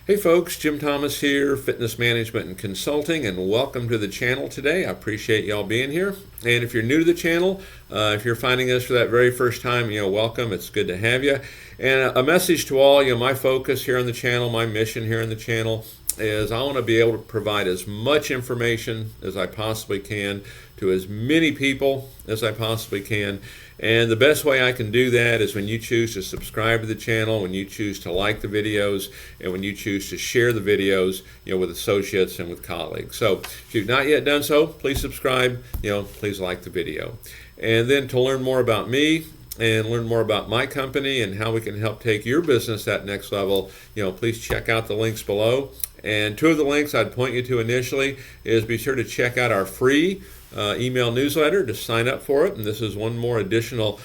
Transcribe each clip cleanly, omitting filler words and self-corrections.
Hey folks, Jim Thomas here, Fitness Management and Consulting, and welcome to the channel today. I appreciate y'all being here. And if you're new to the channel, if you're finding us for that very first time, welcome. It's good to have you. And a message to all, my focus here on the channel, my mission here on the channel is I want to be able to provide as much information as I possibly can to as many people as I possibly can. And the best way I can do that is when you choose to subscribe to the channel, when you choose to like the videos, and when you choose to share the videos, with associates and with colleagues. So if you've not yet done so, please subscribe, please like the video. And then to learn more about me and learn more about my company and how we can help take your business that next level, please check out the links below. And two of the links I'd point you to initially is be sure to check out our free email newsletter to sign up for it. And this is one more additional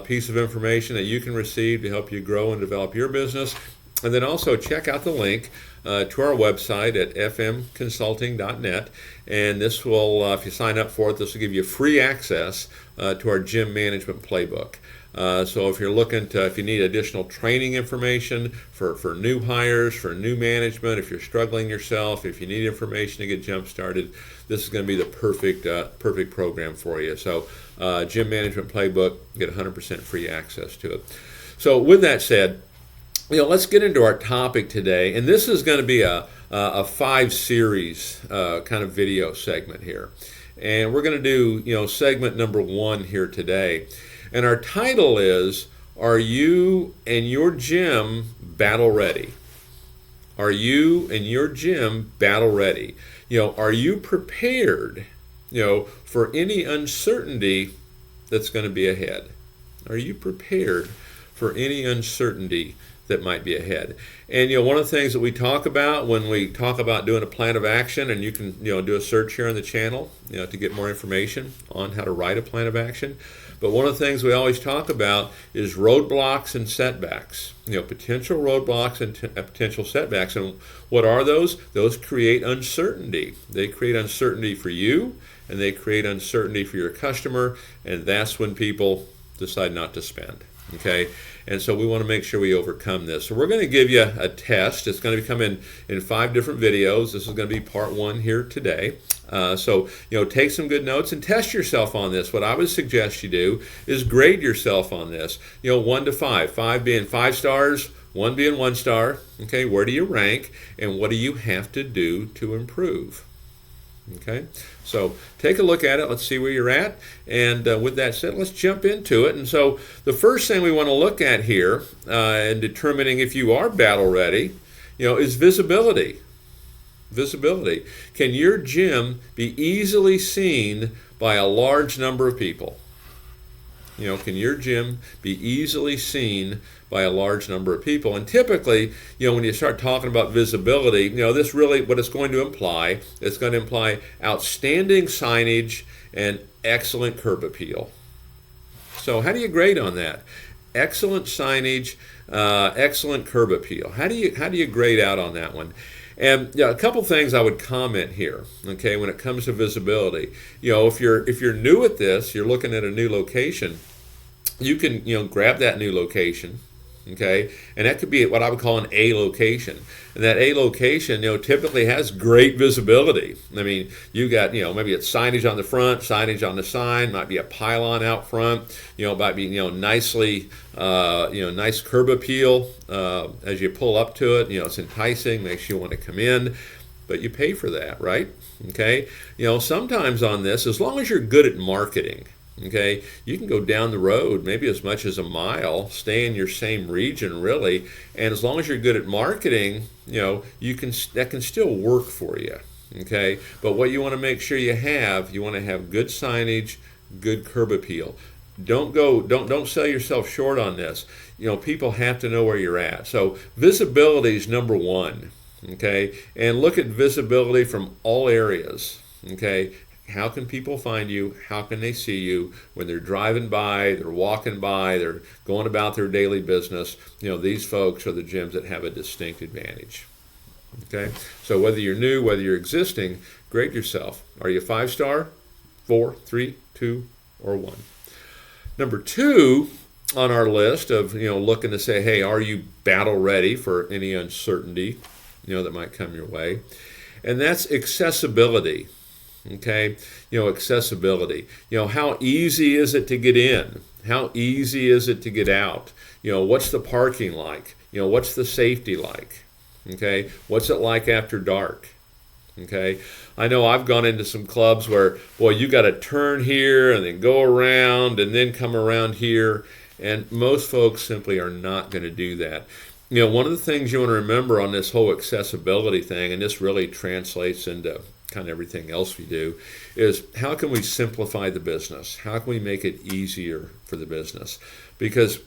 piece of information that you can receive to help you grow and develop your business. And then also check out the link to our website at fmconsulting.net. And this will, if you sign up for it, this will give you free access to our gym management playbook. So if you're looking to, if you need additional training information for new hires, for new management, if you're struggling yourself, if you need information to get jump started, this is going to be the perfect program for you. So gym management playbook, get 100% free access to it. So with that said, let's get into our topic today, and this is going to be a 5-series kind of video segment here, and we're going to do segment number 1 here today. And our title is, are you and your gym battle ready? Are you and your gym battle ready? Are you prepared, for any uncertainty that's going to be ahead? Are you prepared for any uncertainty that might be ahead? And one of the things that we talk about when we talk about doing a plan of action, and you can do a search here on the channel to get more information on how to write a plan of action. But one of the things we always talk about is roadblocks and setbacks. Potential roadblocks and potential setbacks. And what are those? Those create uncertainty. They create uncertainty for you, and they create uncertainty for your customer, and that's when people decide not to spend. Okay, and so we want to make sure we overcome this. So we're going to give you a test. It's going to come in 5 different videos. This is going to be part 1 here today. So take some good notes and test yourself on this. What I would suggest you do is grade yourself on this. 1 to 5. 5 being 5 stars, 1 being 1 star. Okay, where do you rank, and what do you have to do to improve? Okay, so take a look at it. Let's see where you're at. And with that said, let's jump into it. And so the first thing we want to look at here in determining if you are battle ready, is visibility. Visibility. Can your gym be easily seen by a large number of people? Can your gym be easily seen by a large number of people? And typically, when you start talking about visibility, this really, what it's going to imply, it's going to imply outstanding signage and excellent curb appeal. So how do you grade on that? Excellent signage, excellent curb appeal. How do you grade out on that one? And a couple things I would comment here, okay, when it comes to visibility. If you're new at this, you're looking at a new location, you can grab that new location, okay, and that could be what I would call an A location. And that A location, typically has great visibility. I mean, you got, maybe it's signage on the front, signage on the sign, might be a pylon out front, might be, nicely, nice curb appeal as you pull up to it. It's enticing, makes you want to come in, but you pay for that, right? Okay, sometimes on this, as long as you're good at marketing, okay, you can go down the road maybe as much as a mile, stay in your same region really, and as long as you're good at marketing, that can still work for you. Okay, but what you want to make sure you want to have good signage, good curb appeal. Don't sell yourself short on this. People have to know where you're at. So visibility is number 1. Okay, and look at visibility from all areas. Okay. How can people find you? How can they see you when they're driving by, they're walking by, they're going about their daily business? These folks are the gyms that have a distinct advantage. Okay, so whether you're new, whether you're existing, grade yourself. Are you 5 star, 4, 3, 2, or 1? Number 2 on our list of looking to say, hey, are you battle ready for any uncertainty? that might come your way. And that's accessibility. Okay, accessibility. How easy is it to get in? How easy is it to get out? What's the parking like? What's the safety like? Okay, what's it like after dark? Okay, I know I've gone into some clubs where, boy, you got to turn here and then go around and then come around here, and most folks simply are not going to do that. One of the things you want to remember on this whole accessibility thing, and this really translates into kind of everything else we do, is how can we simplify the business? How can we make it easier for the business? Because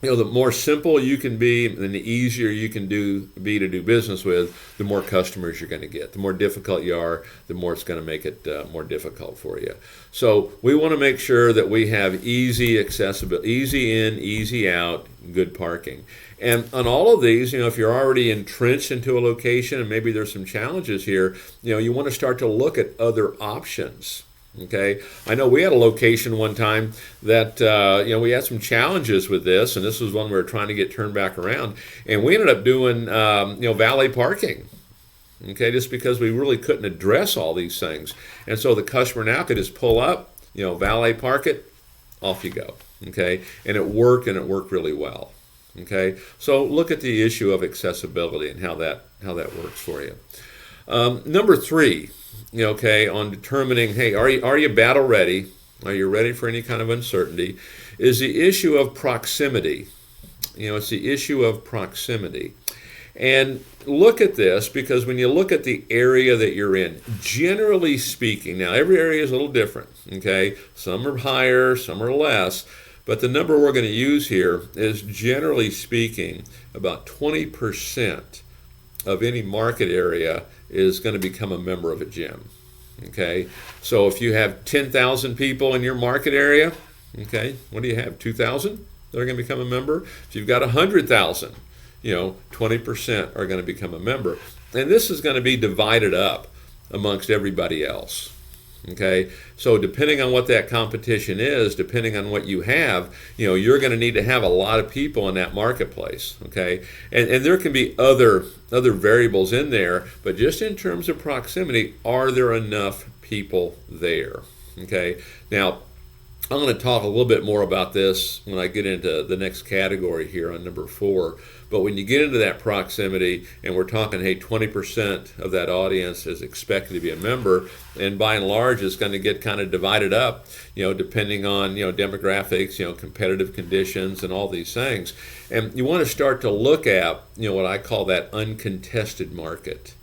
the more simple you can be and the easier you can be to do business with, the more customers you're going to get. The more difficult you are, the more it's going to make it more difficult for you. So we want to make sure that we have easy accessibility, easy in, easy out, good parking. And on all of these, if you're already entrenched into a location and maybe there's some challenges here, you want to start to look at other options. Okay, I know we had a location one time that we had some challenges with this, and this was one we were trying to get turned back around, and we ended up doing valet parking. Okay, just because we really couldn't address all these things, and so the customer now could just pull up, valet park it, off you go. Okay, and it worked really well. Okay, so look at the issue of accessibility and how that works for you. Number 3. On determining, hey, are you battle ready? Are you ready for any kind of uncertainty? Is the issue of proximity. It's the issue of proximity. And look at this, because when you look at the area that you're in, generally speaking, now every area is a little different, okay? Some are higher, some are less, but the number we're going to use here is, generally speaking, about 20% of any market area is going to become a member of a gym. Okay, so if you have 10,000 people in your market area, okay, what do you have? 2,000 that are going to become a member. If you've got 100,000, 20% are going to become a member, and this is going to be divided up amongst everybody else. Okay, so depending on what that competition is, depending on what you have, you're going to need to have a lot of people in that marketplace. Okay, and there can be other variables in there, but just in terms of proximity, are there enough people there? Okay, now I'm going to talk a little bit more about this when I get into the next category here on number 4. But when you get into that proximity, and we're talking, hey, 20% of that audience is expected to be a member, and by and large, it's going to get kind of divided up, depending on, demographics, competitive conditions, and all these things. And you want to start to look at, what I call that uncontested market,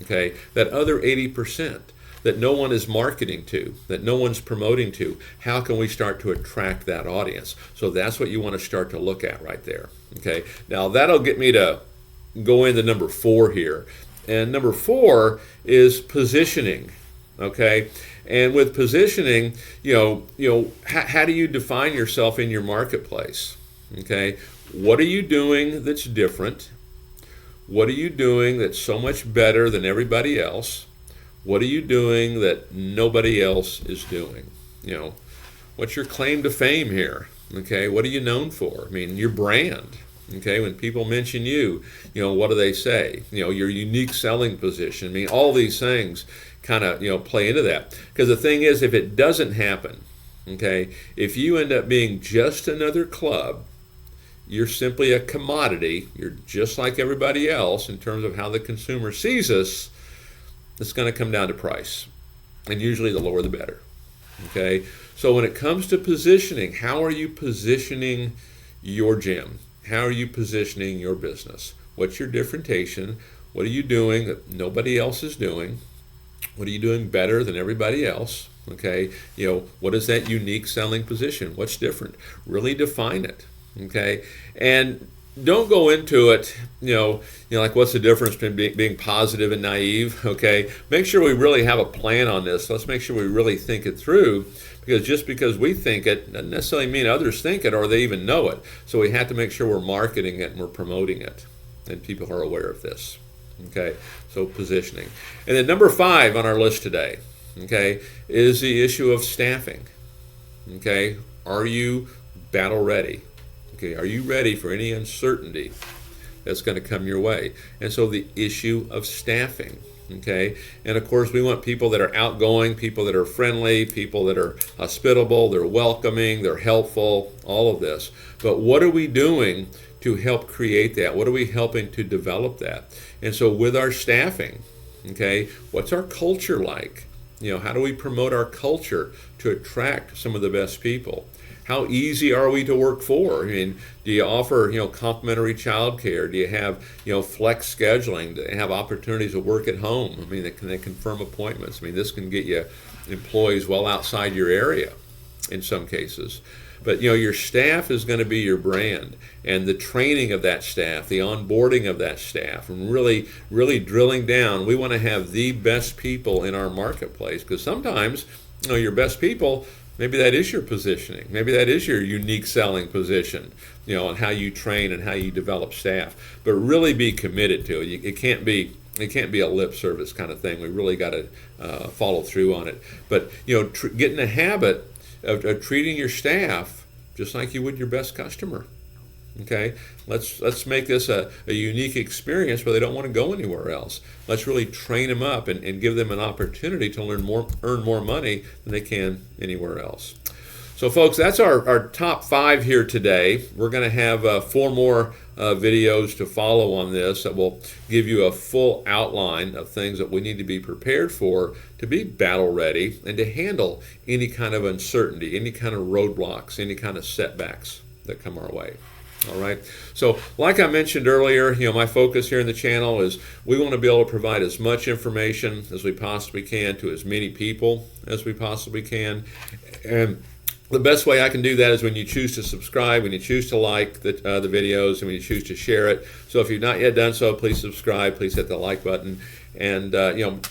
okay, that other 80%. That no one is marketing to, that no one's promoting to. How can we start to attract that audience? So that's what you want to start to look at right there. Okay. Now that'll get me to go into number 4 here. And number 4 is positioning. Okay. And with positioning, how do you define yourself in your marketplace? Okay. What are you doing that's different? What are you doing that's so much better than everybody else? What are you doing that nobody else is doing? What's your claim to fame here? Okay, what are you known for? I mean, your brand. Okay, when people mention you, what do they say? Your unique selling position. I mean, all these things kind of, play into that. Because the thing is, if it doesn't happen, okay, if you end up being just another club, you're simply a commodity. You're just like everybody else in terms of how the consumer sees us. It's going to come down to price, and usually the lower the better. Okay, so when it comes to positioning, how are you positioning your gym? How are you positioning your business? What's your differentiation? What are you doing that nobody else is doing? What are you doing better than everybody else? Okay, what is that unique selling position? What's different? Really define it. Okay, and don't go into it, like what's the difference between being positive and naive, okay? Make sure we really have a plan on this. Let's make sure we really think it through, because just because we think it doesn't necessarily mean others think it or they even know it. So we have to make sure we're marketing it and we're promoting it, and people are aware of this, okay? So positioning. And then number 5 on our list today, okay, is the issue of staffing, okay? Are you battle ready? Okay, are you ready for any uncertainty that's going to come your way. And so the issue of staffing. Okay, and of course we want people that are outgoing, people that are friendly, people that are hospitable, they're welcoming, they're helpful, all of this. But what are we doing to help create that? What are we helping to develop that? And so with our staffing, okay, what's our culture like? How do we promote our culture to attract some of the best people? How easy are we to work for? I mean, do you offer, complimentary child care? Do you have, flex scheduling? Do they have opportunities to work at home? I mean, they confirm appointments. I mean, this can get you employees well outside your area in some cases. But, your staff is going to be your brand, and the training of that staff, the onboarding of that staff, and really, really drilling down. We want to have the best people in our marketplace, because sometimes, your best people, maybe that is your positioning. Maybe that is your unique selling position, on how you train and how you develop staff. But really be committed to it. It can't be a lip service kind of thing. We really got to follow through on it. But get in the habit of treating your staff just like you would your best customer. Okay, let's make this a unique experience where they don't want to go anywhere else. Let's really train them up and give them an opportunity to earn more money than they can anywhere else. So folks, that's our top 5 here today. We're going to have 4 more videos to follow on this that will give you a full outline of things that we need to be prepared for to be battle ready and to handle any kind of uncertainty, any kind of roadblocks, any kind of setbacks that come our way. All right. So like I mentioned earlier, my focus here in the channel is we want to be able to provide as much information as we possibly can to as many people as we possibly can. And the best way I can do that is when you choose to subscribe, when you choose to like the videos, and when you choose to share it. So if you've not yet done so, please subscribe. Please hit the like button. And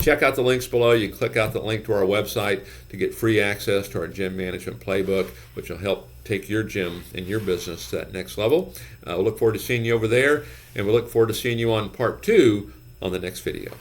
check out the links below. You can click out the link to our website to get free access to our gym management playbook, which will help take your gym and your business to that next level. We'll look forward to seeing you over there, and we look forward to seeing you on part 2 on the next video.